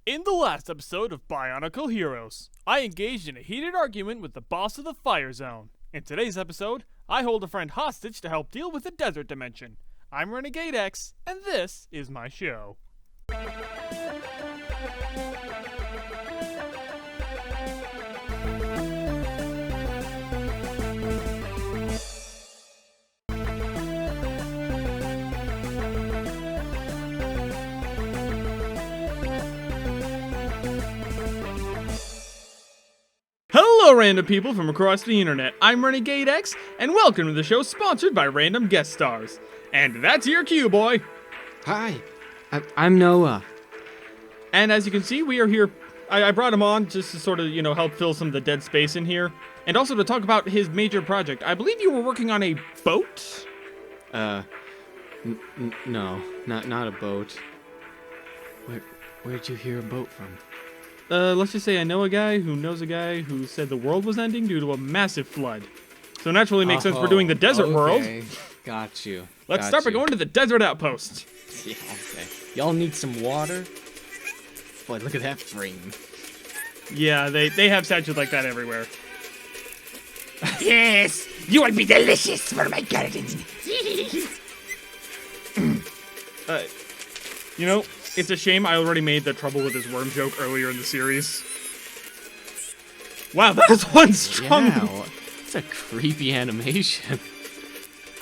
In the last episode of Bionicle Heroes, I engaged in a heated argument with the boss of the Fire Zone. In today's episode, I hold a friend hostage to help deal with the desert dimension. I'm Renegade X, and this is my show. Hello, random people from across the internet. I'm Renegade X, and welcome to the show sponsored by random guest stars. And that's your cue, boy. Hi, I'm Noah. And as you can see, we are here. I brought him on just to sort of, help fill some of the dead space in here. And also to talk about his major project. I believe you were working on a boat? No, not a boat. Where'd you hear a boat from? Let's just say I know a guy who knows a guy who said the world was ending due to a massive flood. So naturally makes sense we're doing the desert world. Got you. Let's start by going to the desert outpost. Yeah, okay. Y'all need some water? Boy, look at that frame. Yeah, they have statues like that everywhere. Yes, you will be delicious for my garden. It's a shame I already made the trouble with his worm joke earlier in the series. Wow, that is one strong. Yeah, it's a creepy animation.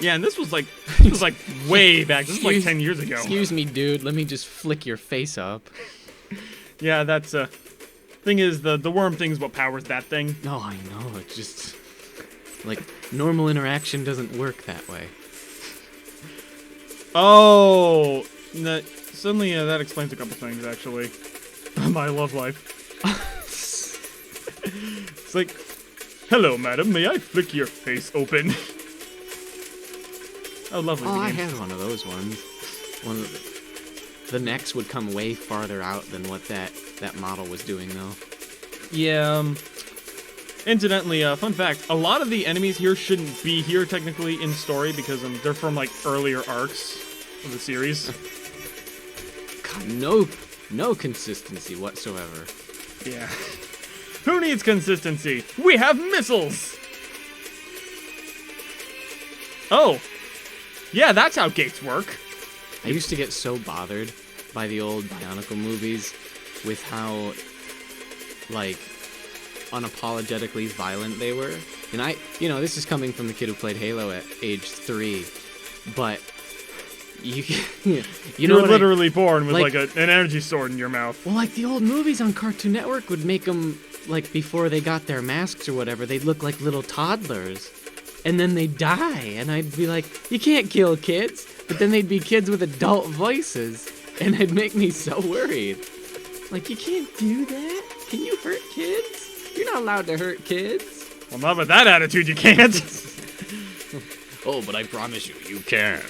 Yeah, and this was like way back. This was like 10 years ago. Excuse me, dude. Let me just flick your face up. Yeah, that's thing is the worm thing is what powers that thing. No, I know. It's just like normal interaction doesn't work that way. Oh, suddenly that explains a couple things actually. My love life. It's like, hello, madam. May I flick your face open? Oh, lovely. Oh, I had one of those ones. The necks would come way farther out than what that model was doing, though. Yeah. Incidentally, fun fact: a lot of the enemies here shouldn't be here technically in story because they're from like earlier arcs of the series. God, no consistency whatsoever. Yeah. Who needs consistency? We have missiles! Oh. Yeah, that's how gates work. I used to get so bothered by the old Bionicle movies with how, like, unapologetically violent they were. And this is coming from the kid who played Halo at age 3, but you were literally born with like an energy sword in your mouth. Well, like the old movies on Cartoon Network would make them, like, before they got their masks or whatever, they'd look like little toddlers. And then they'd die, and I'd be like, you can't kill kids. But then they'd be kids with adult voices, and it'd make me so worried. Like, you can't do that? Can you hurt kids? You're not allowed to hurt kids. Well, not with that attitude, you can't. Oh, but I promise you can.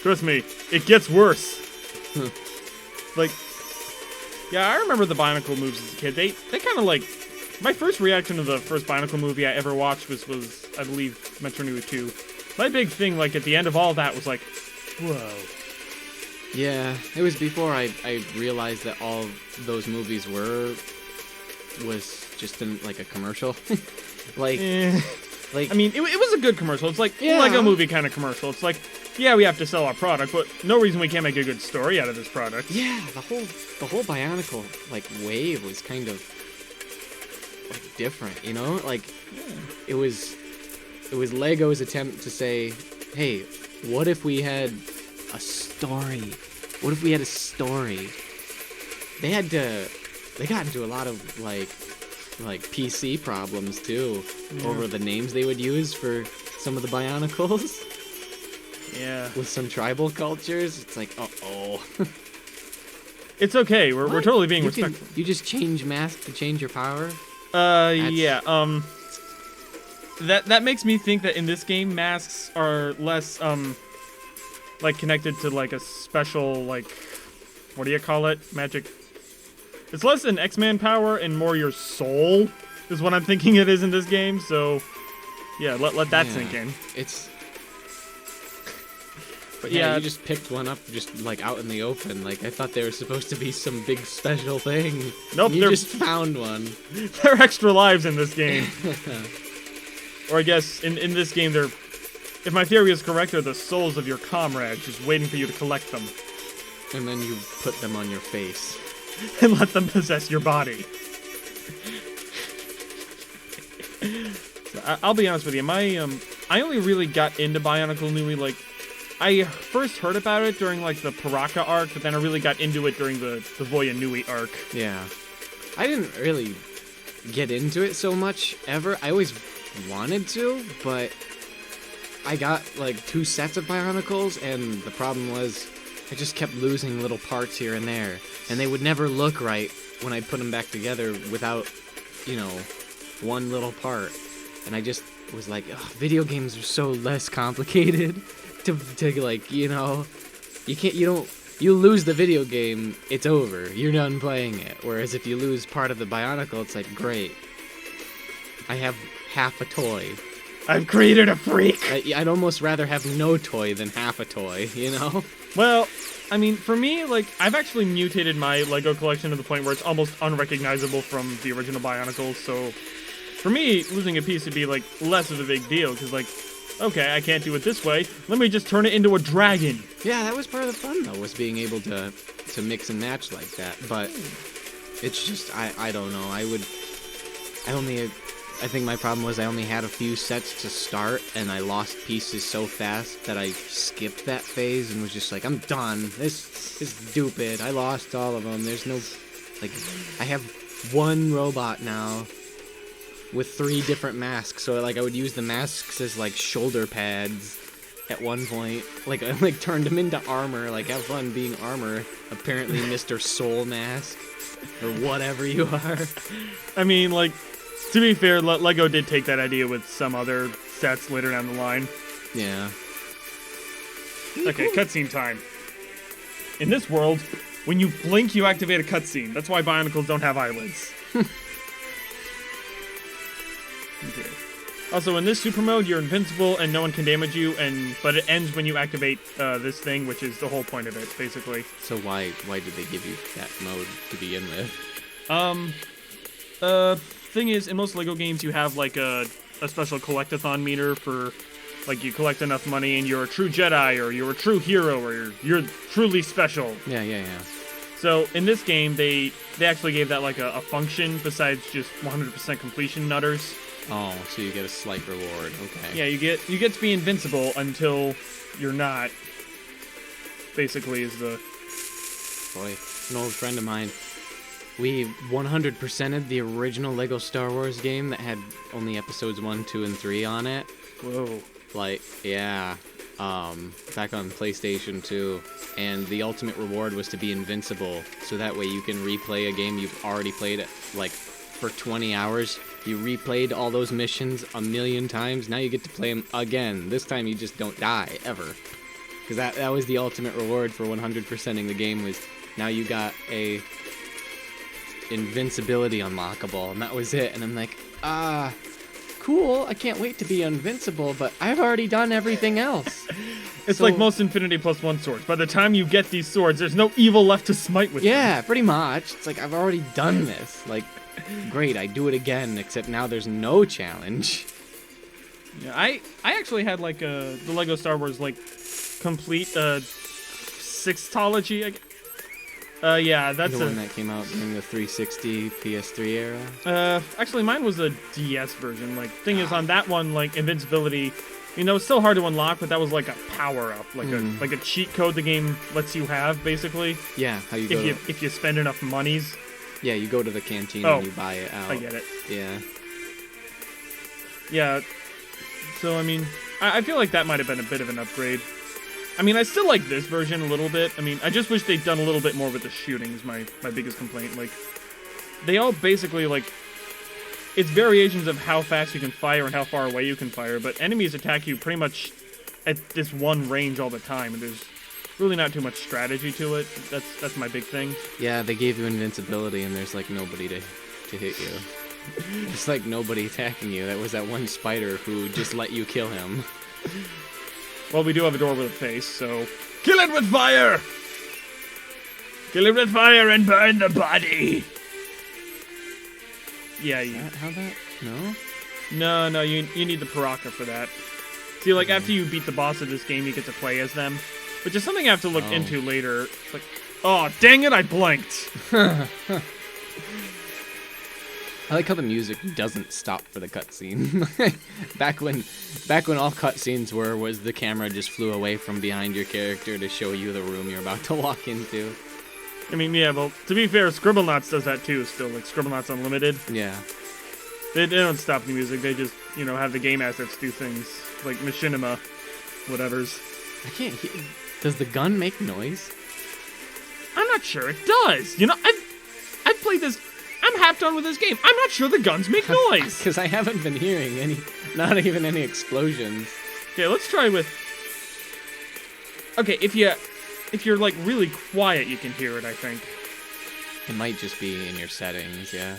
Trust me, it gets worse. Like, yeah, I remember the Bionicle movies as a kid. They kind of like... My first reaction to the first Bionicle movie I ever watched was I believe, Metro New 2. My big thing, like, at the end of all that was like, whoa. Yeah, it was before I realized that all those movies was just like a commercial. Like, I mean, it was a good commercial. It's like a movie kind of commercial. It's like, yeah, we have to sell our product, but no reason we can't make a good story out of this product. Yeah, the whole Bionicle, like, wave was kind of, like, different, Like, it was Lego's attempt to say, hey, what if we had a story? What if we had a story? They got into a lot of, like PC problems, too, over the names they would use for some of the Bionicles. Yeah. With some tribal cultures, it's like, uh-oh. It's okay, we're totally being respectful. You just change mask to change your power? Yeah, that makes me think that in this game, masks are less, like, connected to, like, a special, like, what do you call it? Magic. It's less an X-Man power and more your soul is what I'm thinking it is in this game, so, yeah, let that sink in. But Yeah, yeah, you just picked one up just like out in the open. Like I thought they were supposed to be some big special thing. Nope, You they're- just found one. there are extra lives in this game. Or I guess in this game, they're, if my theory is correct, they're the souls of your comrades, just waiting for you to collect them And then you put them on your face. and let them possess your body. So, I'll be honest with you, I only really got into Bionicle Nui, like, I first heard about it during, like, the Paraka arc, but then I really got into it during the Voya Nui arc. Yeah. I didn't really get into it so much ever. I always wanted to, but I got like 2 sets of Bionicles, and the problem was I just kept losing little parts here and there, and they would never look right when I put them back together without, you know, one little part. And I just was like, ugh, video games are so less complicated to like, you know, you lose the video game, it's over. You're done playing it. Whereas if you lose part of the Bionicle, it's like, great. I have half a toy. I've created a freak! I'd almost rather have no toy than half a toy, you know? Well, I mean, for me, like, I've actually mutated my Lego collection to the point where it's almost unrecognizable from the original Bionicles, so for me, losing a piece would be, like, less of a big deal, because, like, okay, I can't do it this way, let me just turn it into a dragon. Yeah, that was part of the fun, though, was being able to mix and match like that, but it's just, I don't know, I think my problem was I only had a few sets to start, and I lost pieces so fast that I skipped that phase and was just like, I'm done. This is stupid. I lost all of them. There's no, like, I have one robot now with 3 different masks, so like I would use the masks as like shoulder pads at one point. Like I like turned them into armor. Like have fun being armor. Apparently, Mr. Soul Mask or whatever you are. I mean, like, to be fair, Lego did take that idea with some other sets later down the line. Yeah. Okay, cutscene time. In this world, when you blink, you activate a cutscene. That's why Bionicles don't have eyelids. Okay. Also, in this super mode, you're invincible and no one can damage you, but it ends when you activate this thing, which is the whole point of it, basically. So why did they give you that mode to begin with? Thing is, in most Lego games, you have like a special collectathon meter for, like, you collect enough money and you're a true Jedi, or you're a true hero, or you're truly special. Yeah. So in this game, they actually gave that like a function besides just 100% completion nutters. Oh, so you get a slight reward. Okay. Yeah, you get to be invincible until you're not. Basically, is the. Boy, an old friend of mine. We 100%ed the original Lego Star Wars game that had only episodes 1, 2, and 3 on it. Whoa. Like, yeah. Back on PlayStation 2. And the ultimate reward was to be invincible. So that way you can replay a game you've already played, like, for 20 hours. You replayed all those missions a million times. Now you get to play them again. This time you just don't die, ever. Because that was the ultimate reward for 100%ing the game, was now you got a invincibility unlockable, and that was it. And I'm like, cool, I can't wait to be invincible, but I've already done everything else. It's like most Infinity Plus 1 swords. By the time you get these swords, there's no evil left to smite with them. Yeah, pretty much. It's like, I've already done this. Like, great, I do it again, except now there's no challenge. Yeah, I actually had like the Lego Star Wars like complete sextology. Yeah, that's the one that came out during the 360 PS3 era. Actually, mine was a DS version. Like, thing is, on that one, like, invincibility, you know, it's still hard to unlock, but that was like a power up, like a cheat code the game lets you have, basically. Yeah, how you go if you spend enough monies. Yeah, you go to the canteen and you buy it out. I get it. Yeah. Yeah. So I mean, I feel like that might have been a bit of an upgrade. I mean, I still like this version a little bit. I mean, I just wish they'd done a little bit more with the shooting is my biggest complaint. Like, they all basically, like, it's variations of how fast you can fire and how far away you can fire, but enemies attack you pretty much at this one range all the time, and there's really not too much strategy to it. That's my big thing. Yeah, they gave you invincibility, and there's, like, nobody to hit you. It's like nobody attacking you. That was that one spider who just let you kill him. Well, we do have a door with a face, so kill it with fire. Kill it with fire and burn the body. Yeah, you. How that? No. No, you need the Paraka for that. See, like, after you beat the boss of this game, you get to play as them. Which is something I have to look into later. It's like, oh, dang it, I blanked. I like how the music doesn't stop for the cutscene. back when all cutscenes was the camera just flew away from behind your character to show you the room you're about to walk into. I mean, yeah, well, to be fair, Scribblenauts does that too still, like Scribblenauts Unlimited. Yeah. They don't stop the music, they just, have the game assets do things, like Machinima, whatevers. I can't hear... Does the gun make noise? I'm not sure it does. I've played this, I'm half done with this game. I'm not sure the guns make noise. Because I haven't been hearing not even any explosions. Okay, let's try with... Okay, if you're like really quiet, you can hear it, I think. It might just be in your settings, yeah.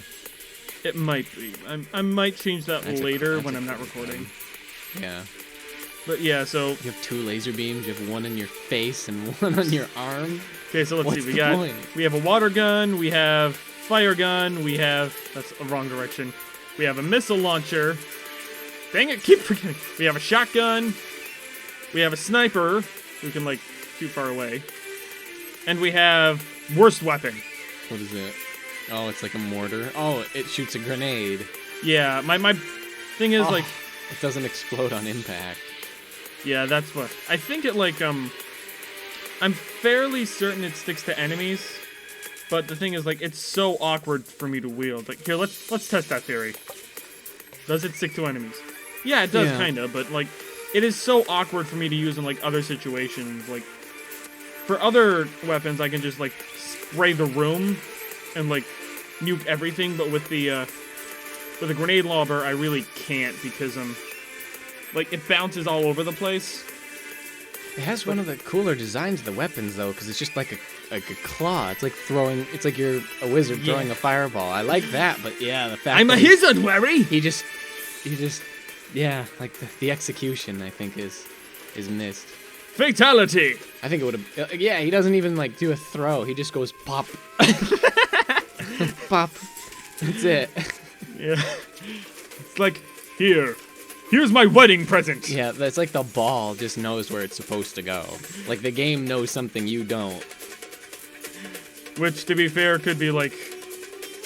It might be. I might change that later when I'm not recording. Yeah. But yeah, so... You have 2 laser beams, you have one in your face and one on your arm. Okay, so let's What's see. the point? We have a water gun, we have fire gun, we have... That's the wrong direction. We have a missile launcher. Dang it, keep forgetting. We have a shotgun. We have a sniper who can, like, shoot far away. And we have worst weapon. What is it? Oh, it's like a mortar. Oh, it shoots a grenade. Yeah, my thing is, like... It doesn't explode on impact. Yeah, that's what... I think it, like, I'm fairly certain it sticks to enemies. But the thing is, like, it's so awkward for me to wield. Like, here, let's test that theory. Does it stick to enemies? Yeah, it does, kinda, but, like, it is so awkward for me to use in, like, other situations. Like, for other weapons, I can just, like, spray the room and, like, nuke everything, but with a grenade launcher, I really can't because, like, it bounces all over the place. It has one of the cooler designs of the weapons, though, because it's just like a claw. It's like it's like you're a wizard throwing a fireball. I like that, but yeah, the fact I'm a wizard, Larry! He just, yeah, like the execution, I think, is missed. Fatality! I think it would have, yeah, he doesn't even, like, do a throw. He just goes pop. Pop. That's it. Yeah. It's like, here's my wedding present. Yeah, that's like the ball just knows where it's supposed to go. Like, the game knows something you don't. Which, to be fair, could be, like,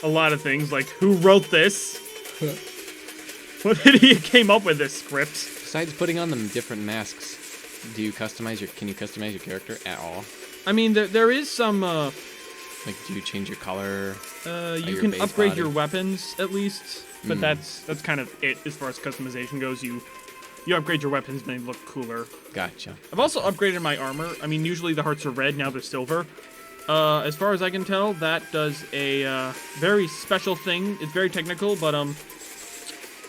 a lot of things. Like, who wrote this? What idiot came up with this script? Besides putting on them different masks, can you customize your character at all? I mean, there is some, like, do you change your color? You can upgrade your weapons, at least. But that's kind of it as far as customization goes. You upgrade your weapons and they look cooler. Gotcha. I've also upgraded my armor. I mean, usually the hearts are red, now they're silver. As far as I can tell, that does a very special thing. It's very technical, but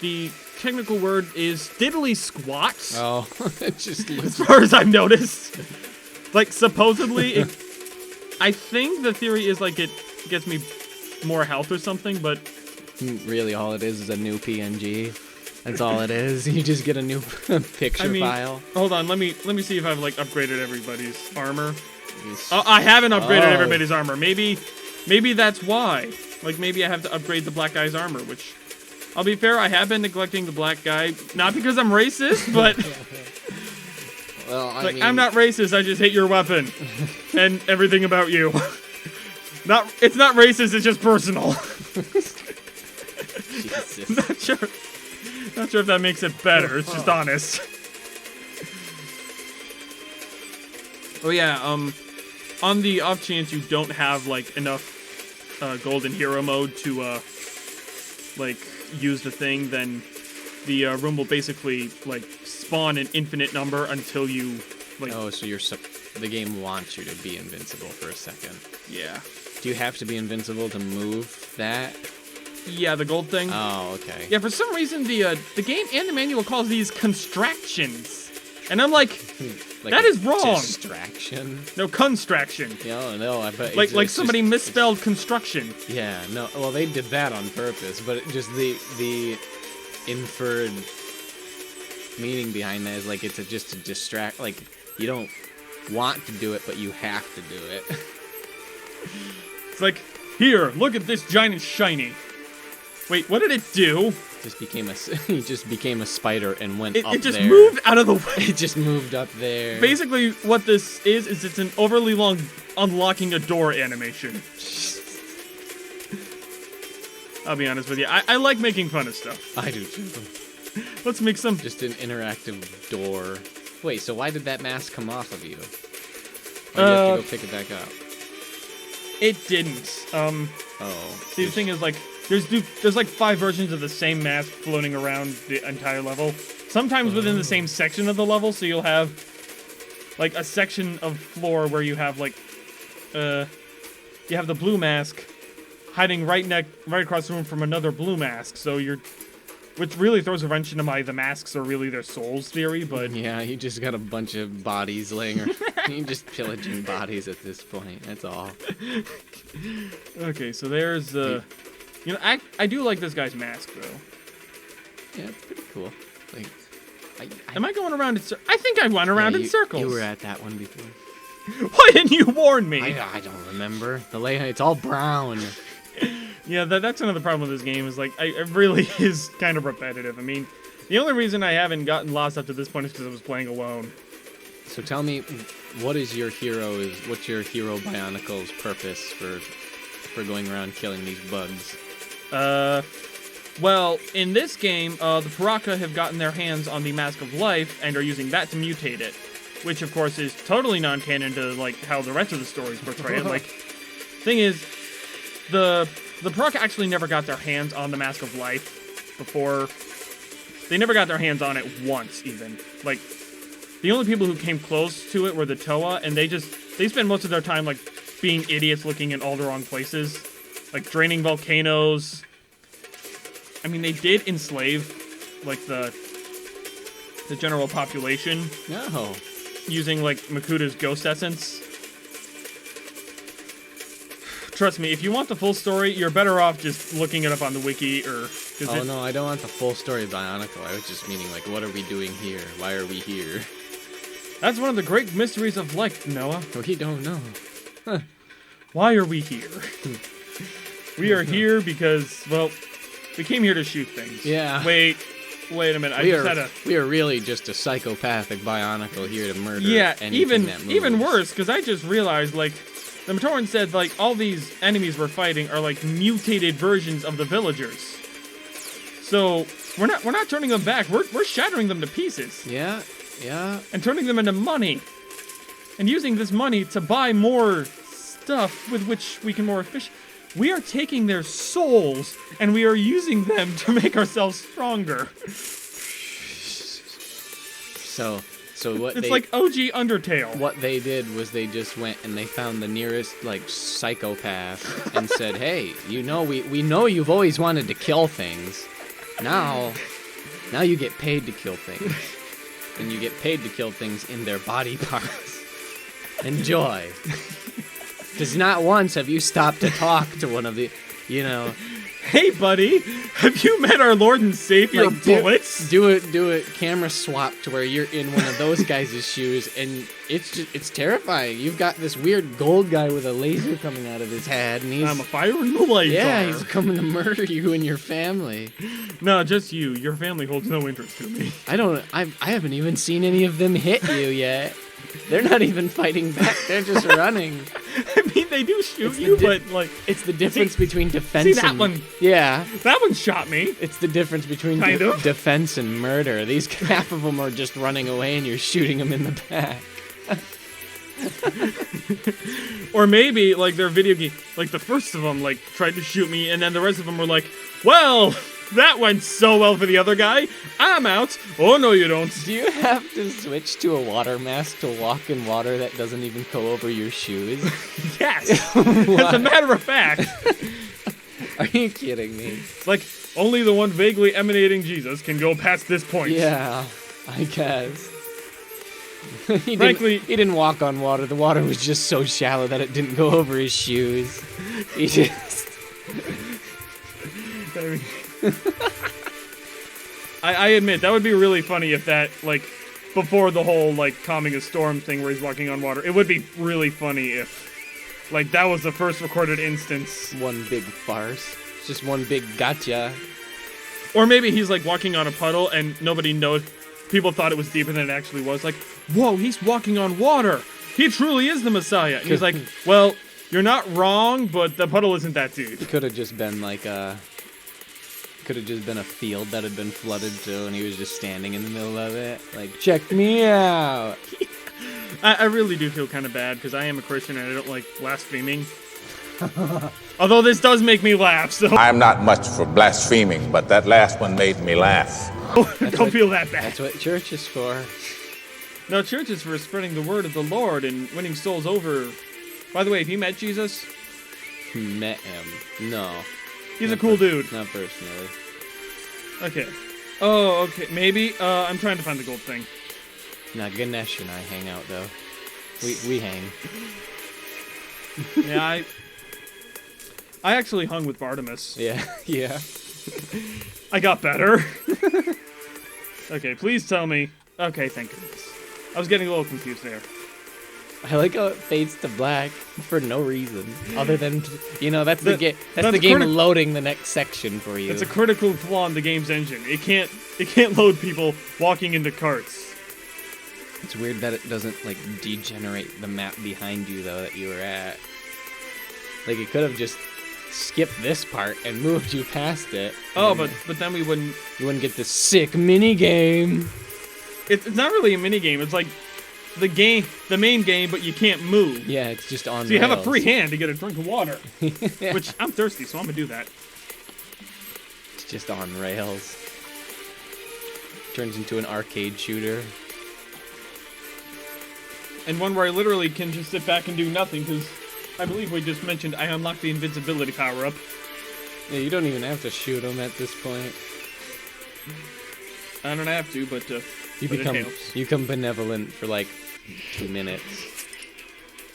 the technical word is diddly squat. Oh, it just looks... As far as I've noticed. Like, supposedly, I think the theory is, like, it gets me more health or something, but... Really, all it is a new PNG. That's all it is. You just get a new picture file. Hold on, let me see if I've, like, upgraded everybody's armor. I haven't upgraded everybody's armor. Maybe that's why. Like, maybe I have to upgrade the black guy's armor, which... I'll be fair, I have been neglecting the black guy. Not because I'm racist, but... Well, I mean... I'm not racist, I just hate your weapon. And everything about you. It's not racist, it's just personal. Jesus. Not sure if that makes it better, it's just honest. Oh yeah, on the off chance you don't have, like, enough golden hero mode to, like, use the thing, then the room will basically, like, spawn an infinite number until you, like... Oh, so the game wants you to be invincible for a second. Yeah. Do you have to be invincible to move that? Yeah, the gold thing. Oh, okay. Yeah, for some reason the game and the manual calls these constractions. And I'm like that is wrong. Distraction? No, construction. No, I bet. Like somebody misspelled construction. Yeah, no. Well, they did that on purpose, but just the inferred meaning behind that is like it's just to distract. Like you don't want to do it, but you have to do it. It's like, here, look at this giant shiny. Wait, what did it do? He just became a spider and went up there. It just moved out of the way. It just moved up there. Basically, what this is it's an overly long unlocking a door animation. I'll be honest with you. I like making fun of stuff. I do too. Let's make some... Just an interactive door. Wait, so why did that mask come off of you? Or you have to go pick it back up? It didn't. See, the thing is, like, there's like 5 versions of the same mask floating around the entire level. Sometimes within the same section of the level, so you'll have, like, a section of floor where you have, like, you have the blue mask hiding right across the room from another blue mask, so which really throws a wrench into the masks are really their souls theory, but... Yeah, you just got a bunch of bodies laying around. You're just pillaging bodies at this point, that's all. Okay, so there's, you know, I do like this guy's mask, though. Yeah, it's pretty cool. Like, Am I going around in circles? I think I went around in circles. You were at that one before. Why didn't you warn me? I don't remember. The layout, it's all brown. Yeah, that's another problem with this game, is, like, it really is kind of repetitive. I mean, the only reason I haven't gotten lost up to this point is because I was playing alone. So tell me, what's your hero Bionicle's purpose for going around killing these bugs? Well, in this game, the Paraka have gotten their hands on the Mask of Life and are using that to mutate it, which, of course, is totally non-canon to, like, how the rest of the stories portray it. Like, thing is, the Paraka actually never got their hands on the Mask of Life before. They never got their hands on it once, even. Like, the only people who came close to it were the Toa, and they spend most of their time, like, being idiots looking in all the wrong places. Like, draining volcanoes. I mean, they did enslave, like, the general population. No. Using, like, Makuta's ghost essence. Trust me, if you want the full story, you're better off just looking it up on the wiki, or... No, I don't want the full story of Bionicle. I was just meaning, like, what are we doing here? Why are we here? That's one of the great mysteries of life, Noah. We don't know. Huh. Why are we here? We are here because, well, we came here to shoot things. Yeah. Wait a minute. We are really just a psychopathic Bionicle here to murder. Yeah, anything that moves. even worse, because I just realized, like, the Matoran said, like, all these enemies we're fighting are, like, mutated versions of the villagers. So we're not turning them back. We're shattering them to pieces. Yeah. And turning them into money. And using this money to buy more stuff with which we can more efficient. We are taking their souls and we are using them to make ourselves stronger. So what it's like OG Undertale. What they did was they just went and they found the nearest, like, psychopath and said, hey, we know you've always wanted to kill things. Now you get paid to kill things. And you get paid to kill things in their body parts. Enjoy. Because not once have you stopped to talk to one of the, you know... Hey, buddy, have you met our Lord and Savior, Bullets? Do a camera swap to where you're in one of those guys' shoes, and it's terrifying. You've got this weird gold guy with a laser coming out of his head, and I'm a fire and the laser. Yeah, he's coming to murder you and your family. No, just you. Your family holds no interest to me. I haven't even seen any of them hit you yet. They're not even fighting back. They're just running. I mean, they do shoot you, but, like... It's the difference between defense and... See, that one... Yeah. That one shot me. It's the difference between defense and murder. These half of them are just running away and you're shooting them in the back. Or maybe, like, their video game... Like, the first of them, like, tried to shoot me, and then the rest of them were like, well... That went so well for the other guy. I'm out. Oh, no, you don't. Do you have to switch to a water mask to walk in water that doesn't even go over your shoes? Yes. As a matter of fact. Are you kidding me? Like, only the one vaguely emanating Jesus can go past this point. Yeah, I guess. He didn't walk on water. The water was just so shallow that it didn't go over his shoes. He just... I admit, that would be really funny if that, like, before the whole, like, calming a storm thing where he's walking on water. It would be really funny if, like, that was the first recorded instance. One big farce. It's just one big gotcha. Or maybe he's, like, walking on a puddle and nobody knows. People thought it was deeper than it actually was. Like, whoa, he's walking on water. He truly is the Messiah. And he's like, well, you're not wrong, but the puddle isn't that deep. It could have just been like a... Could have just been a field that had been flooded too, and he was just standing in the middle of it. Like, check me out. I really do feel kind of bad, because I am a Christian and I don't like blaspheming. Although this does make me laugh, so... I'm not much for blaspheming, but that last one made me laugh. Don't feel that bad. That's what church is for. No, church is for spreading the word of the Lord and winning souls over. By the way, have you met Jesus? Met him. No. He's a cool dude. Not personally. Okay. Oh, okay. Maybe. I'm trying to find the gold thing. Nah, Ganesh and I hang out, though. We hang. Yeah, I actually hung with Bartimus. Yeah, yeah. I got better. Okay, please tell me. Okay, thank goodness. I was getting a little confused there. I like how it fades to black for no reason, other than that's the game. That's the a game loading the next section for you. It's a critical flaw in the game's engine. It can't load people walking into carts. It's weird that it doesn't like degenerate the map behind you though that you were at. Like it could have just skipped this part and moved you past it. Oh, but then we wouldn't. You wouldn't get this sick mini game. It's not really a mini game. It's like the main game, but you can't move. Yeah, it's just on. So you have a rails. free hand to get a drink of water, Yeah. which I'm thirsty, so I'm gonna do that. It's just on rails. Turns into an arcade shooter. And one where I literally can just sit back and do nothing, because I believe we just mentioned I unlocked the invincibility power-up. Yeah, you don't even have to shoot them at this point. I don't have to, but You but it become helps. benevolent for like 2 minutes.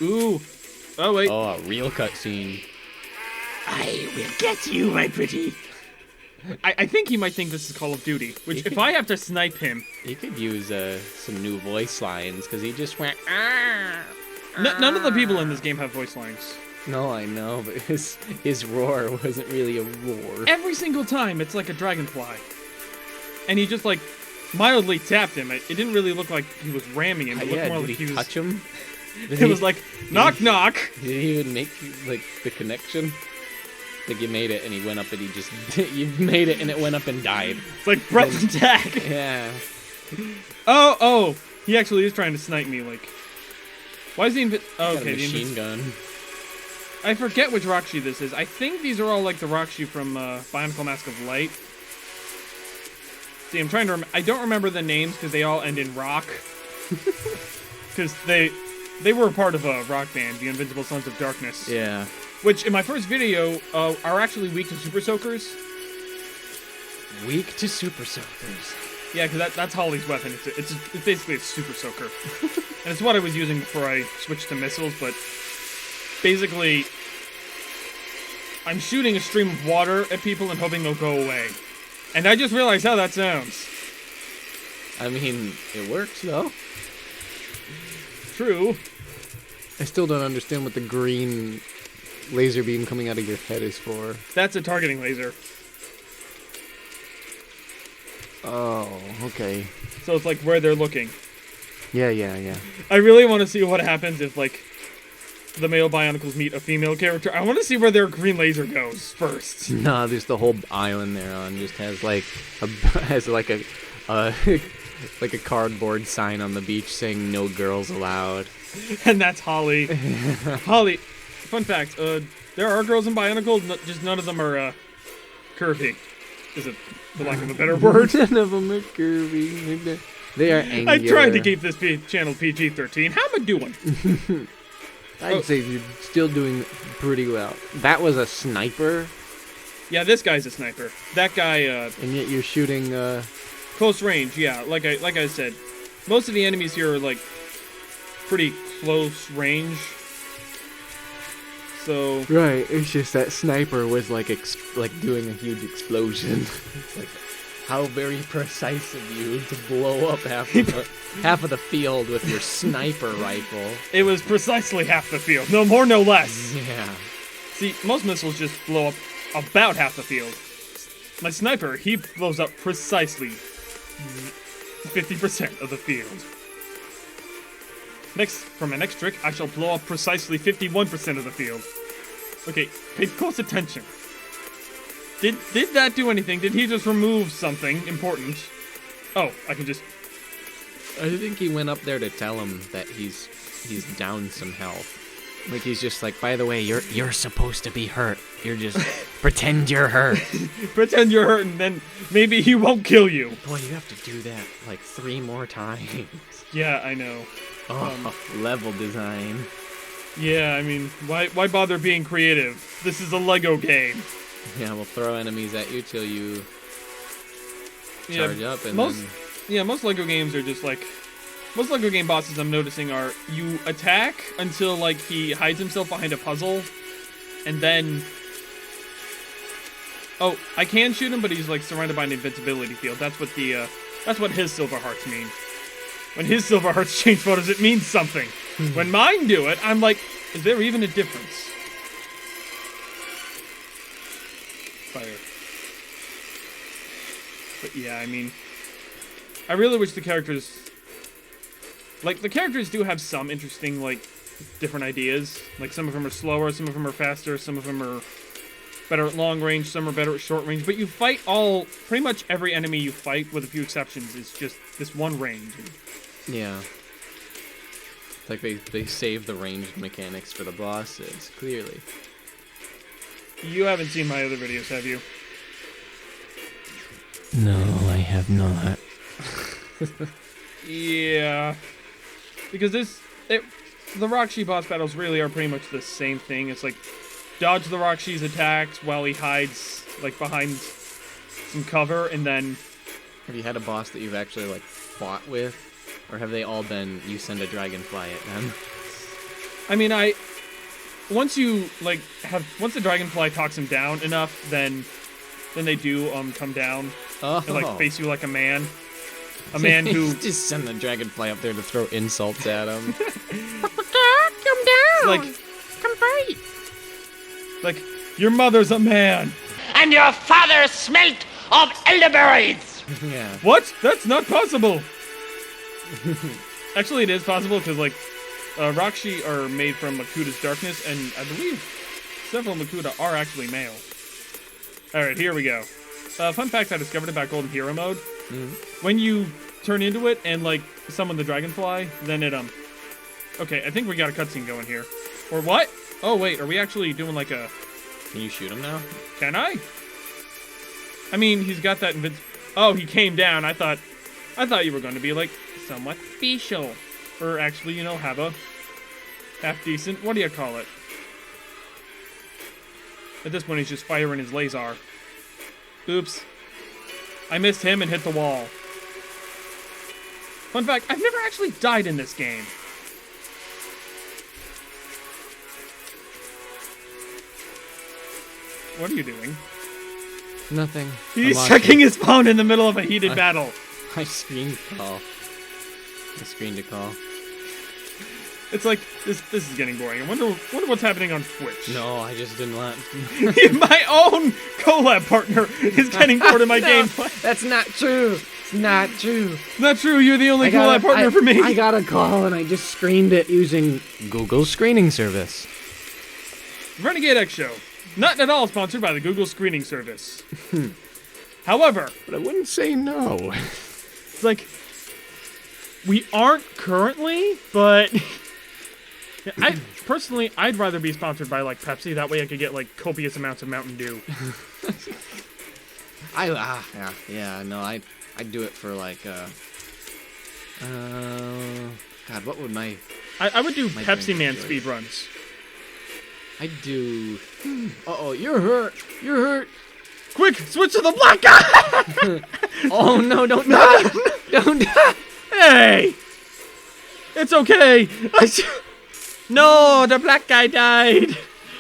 Ooh. Oh, wait. Oh, a real cutscene. I will get you, my pretty. I think he might think this is Call of Duty, which if I have to snipe him... You could use some new voice lines because he just went. "Ah." None of the people in this game have voice lines. No, I know, but his roar wasn't really a roar. Every single time, it's like a dragonfly. And he just, like, mildly tapped him. It didn't really look like he was ramming him. It looked Yeah, more did like he was... touch him? It was like, knock, knock. Did he even make like the connection? Like you made it and he went up and he just you made it and it went up and died. It's like breath attack. Yeah. Oh, he actually is trying to snipe me. Like, why is he? Oh, Got a okay, the machine gun. I forget which Rockshi this is. I think these are all like the Rockshi from Bionicle Mask of Light. See, I'm trying to. I don't remember the names because they all end in rock. Because they were a part of a rock band, the Invincible Sons of Darkness. Yeah. Which, in my first video, are actually weak to Super Soakers. Weak to super soakers. Yeah, because that's Holly's weapon. It's basically a Super Soaker. And it's what I was using before I switched to missiles, but basically, I'm shooting a stream of water at people and hoping they'll go away. And I just realized how that sounds. I mean, it works though. True. I still don't understand what the green laser beam coming out of your head is for. That's a targeting laser. Oh, okay. So it's like where they're looking. Yeah. I really want to see what happens if, like, the male Bionicles meet a female character. I want to see where their green laser goes first. Nah, there's the whole island they're on just has like like a cardboard sign on the beach saying "No girls allowed." And that's Holly. Holly, fun fact, there are girls in Bionicle, just none of them are, curvy. Is it, for lack of a better word? None of them are curvy. They are angular. I tried to keep this channel PG-13. How am I doing? I'd say you're still doing pretty well. That was a sniper, Yeah, this guy's a sniper. That guy, and yet you're shooting. close range, yeah. Like I said, most of the enemies here are, like, pretty close range. So... Right, it's just that sniper was like doing a huge explosion. It's like, How very precise of you to blow up half of the field with your sniper rifle. It was precisely half the field. No more, no less. Yeah. See, most missiles just blow up about half the field. My sniper, he blows up precisely 50% of the field. Next, for my next trick, I shall blow up precisely 51% of the field. Okay, pay close attention. Did that do anything? Did he just remove something important? Oh, I can just... I think he went up there to tell him that he's down some health. Like he's just like, by the way, you're supposed to be hurt. You're just pretend you're hurt. Pretend you're hurt, and then maybe he won't kill you. Boy, you have to do that like 3 more times. Yeah, I know. Level design. Yeah, I mean, why bother being creative? This is a Lego game. Yeah, we'll throw enemies at you till you charge up, and then... Yeah, most Lego games are just like... Most Lego game bosses I'm noticing are, you attack until, like, he hides himself behind a puzzle, and then... Oh, I can shoot him, but he's, like, surrounded by an invincibility field. That's what his silver hearts mean. When his silver hearts change photos, it means something. When mine do it, I'm like, is there even a difference? Fire. But yeah, I mean, I really wish the characters... Like, the characters do have some interesting, like, different ideas. Like, some of them are slower, some of them are faster, some of them are better at long range, some are better at short range. But you fight pretty much every enemy you fight, with a few exceptions, is just this one range. Yeah. Like, they save the ranged mechanics for the bosses, clearly. You haven't seen my other videos, have you? No, I have not. Yeah. Because the Rockshi boss battles really are pretty much the same thing. It's like, dodge the Rockshi's attacks while he hides, like, behind some cover, and then... Have you had a boss that you've actually, like, fought with? Or have they all been, you send a dragonfly at them? I mean, once the dragonfly talks him down enough, then they do, come down. Oh. And, like, face you like a man. A man who... Just send the dragonfly up there to throw insults at him. Come down! Like... Come fight! Like, your mother's a man! And your father smelt of elderberries! Yeah. What? That's not possible! Actually, it is possible, because, like, Rockshi are made from Makuta's darkness, and I believe several Makuta are actually male. Alright, here we go. Fun fact I discovered about Golden Hero mode. Mm-hmm. When you turn into it and, like, summon the dragonfly, then it, Okay, I think we got a cutscene going here. Or what? Oh, wait, are we actually doing, like, a... Can you shoot him now? Can I? I mean, he's got that Oh, he came down. I thought you were going to be, like, somewhat special. Or actually, you know, have a half-decent... What do you call it? At this point, he's just firing his laser. Oops. I missed him and hit the wall. Fun fact, I've never actually died in this game. What are you doing? Nothing. He's checking his phone in the middle of a heated battle. I screened call. I screened a call. It's like, this is getting boring. I wonder what's happening on Twitch. No, I just didn't want... My own collab partner is getting bored of my gameplay. That's not true. It's not true. Not true, you're the only collab partner for me. I got a call and I just screened it using Google screening service. Renegade X Show. Not at all sponsored by the Google screening service. However... But I wouldn't say no. It's like... We aren't currently, but... I'd rather be sponsored by, like, Pepsi. That way I could get, like, copious amounts of Mountain Dew. I'd do it for, like, God, what would my... I would do Pepsi Man speedruns. I'd do... Uh-oh, you're hurt. You're hurt. Quick, switch to the black guy! Oh, no, don't die. Don't die. Hey! It's okay. No, the black guy died.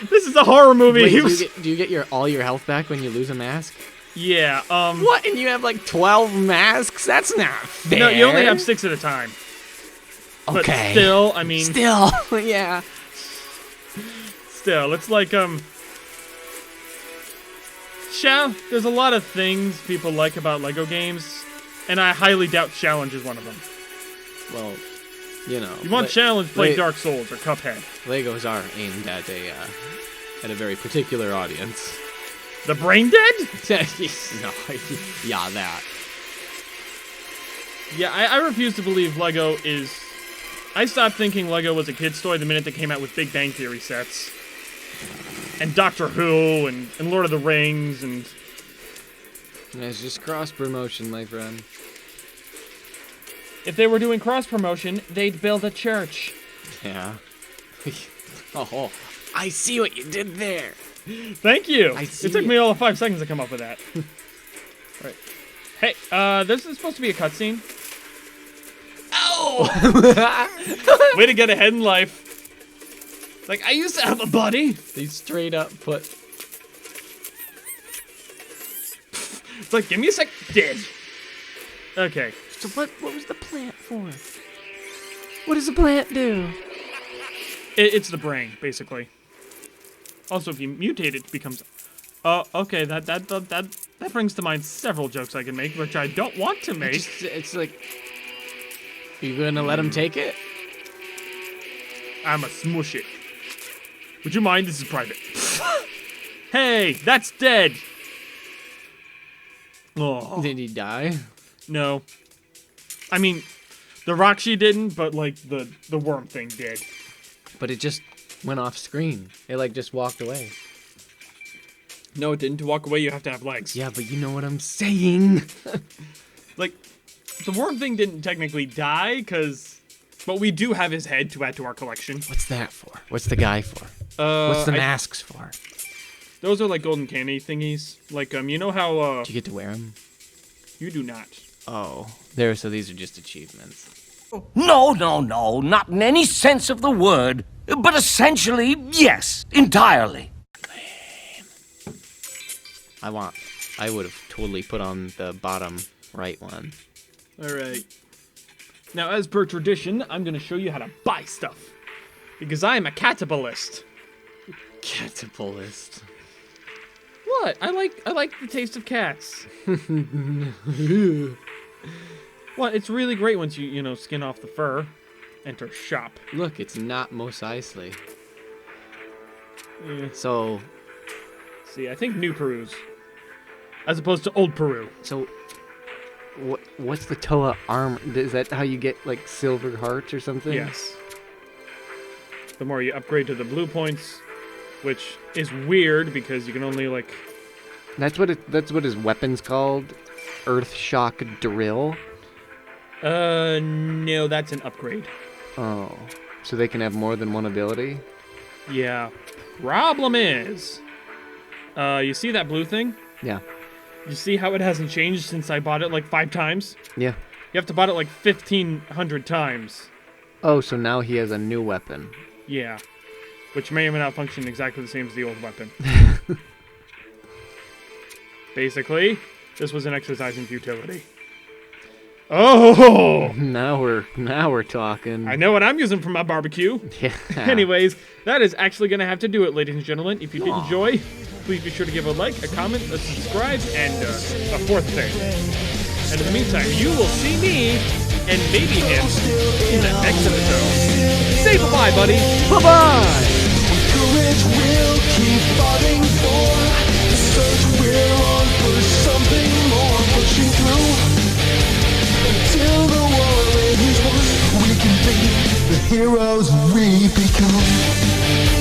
This is a horror movie. Wait, do you get all your health back when you lose a mask? Yeah. What? And you have like 12 masks? That's not fair. No, you only have 6 at a time. But Okay. still, I mean, Still, yeah. still, it's like there's a lot of things people like about Lego games, and I highly doubt Challenge is one of them. Well, you know. You want Challenge, play wait. Dark Souls or Cuphead. Legos are aimed at a very particular audience. The Brain Dead? No, yeah, that. Yeah, I refuse to believe Lego is... I stopped thinking Lego was a kid's toy the minute they came out with Big Bang Theory sets. And Doctor Who, and Lord of the Rings, and... It's just cross-promotion, my friend. If they were doing cross-promotion, they'd build a church. Yeah. Oh, I see what you did there. Thank you! I see It took it. me all of 5 seconds to come up with that. Right. Hey, this is supposed to be a cutscene. Oh! Way to get ahead in life. Like, I used to have a buddy. They straight up put... It's like, give me a sec. Dead. Okay. So what was the plant for? What does the plant do? It's the brain, basically. Also, if you mutate, it becomes... okay, that brings to mind several jokes I can make, which I don't want to make. It's like... You gonna let him take it? I'ma smush it. Would you mind? This is private. Hey, that's dead! Oh, Did he die? no. I mean, the Rockshi didn't, but, like, the worm thing did. But it just went off screen. It like just walked away. No, it didn't. To walk away, you have to have legs. Yeah, but you know what I'm saying. Like, the worm thing didn't technically die, but we do have his head to add to our collection. What's that for? What's the guy for? What's the masks for? Those are like golden candy thingies. Like, you know how, Do you get to wear them? you do not. Oh, so these are just achievements. No, not in any sense of the word. But essentially, yes, entirely. I would have totally put on the bottom right one. Alright. Now, as per tradition, I'm gonna show you how to buy stuff. Because I am a catabolist. Catapultist. What? I like the taste of cats. What? It's really great once you skin off the fur. Enter shop. Look, it's not Mos Eisley. Yeah. So, See, I think New Peru's. As opposed to Old Peru. what's the Toa armor? Is that how you get like silver hearts or something? Yes. The more you upgrade to the blue points, which is weird because you can only like... That's what his weapon's called. Earth Shock Drill. No, that's an upgrade. Oh, so they can have more than one ability? Yeah. Problem is, you see that blue thing? Yeah. You see how it hasn't changed since I bought it like 5 times? Yeah. You have to buy it like 1,500 times. Oh, so now he has a new weapon. Yeah. Which may or may not function exactly the same as the old weapon. Basically, this was an exercise in futility. Oh! Now we're talking. I know what I'm using for my barbecue. Yeah. Anyways, that is actually going to have to do it, ladies and gentlemen. If you did enjoy, please be sure to give a like, a comment, a subscribe, and a 4th thing. And in the meantime, you will see me, and maybe him, in the next episode. Say bye-bye, buddy. Bye-bye! Courage will keep fighting for the search we're on for something more, pushing through until the war is won. We can be the heroes we become.